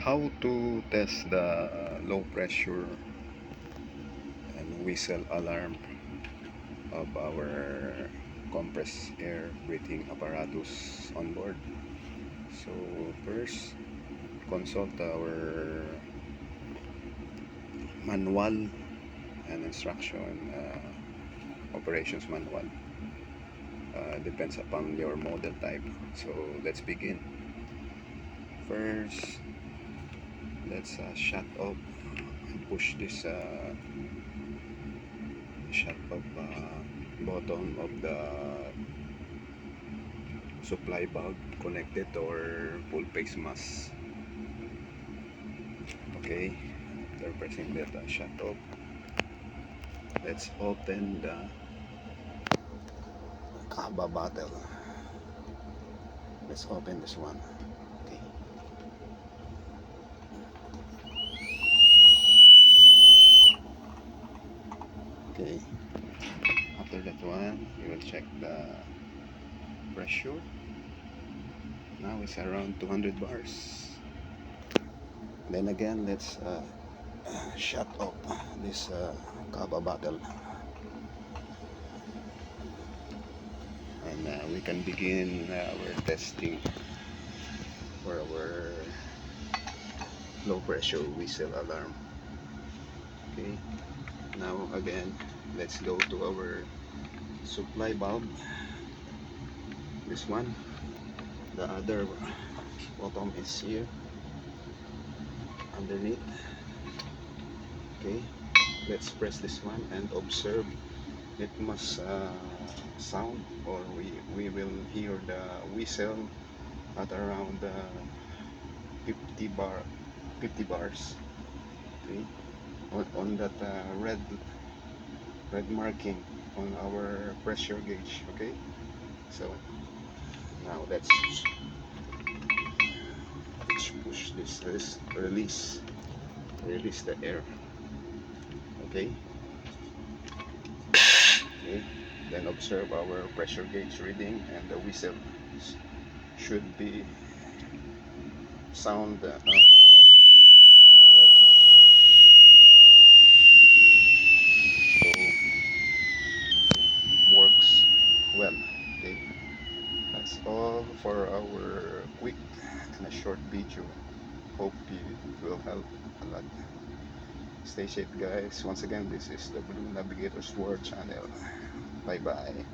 How to test the low pressure and whistle alarm of our compressed air breathing apparatus on board. So first, consult our manual and instruction, operations manual. Depends upon your model type. So let's begin. First, let's shut off and push this shut off button of the supply bulb connected to our full face mask. Okay, after pressing that shut off, let's open the kaba bottle. Let's open this one. Okay. Okay. After that one, you will check the pressure. Now it's around 200 bars. Then again, let's shut off this kaba bottle, and we can begin our testing for our low pressure whistle alarm. Okay, now again, let's go to our supply bulb. This one, the other bottom is here underneath. Okay, let's press this one and observe. It must sound, or we will hear the whistle at around 50 bars. Okay, on that red marking on our pressure gauge. Okay, so now let's push this release the air. Okay, okay, then observe our pressure gauge reading, and the whistle should be sound on the red. So works well. Okay, that's all for our quick and a short video. Hope it will help a lot. Stay safe, guys. Once again, this is the Blue Navigator's World channel. Bye bye.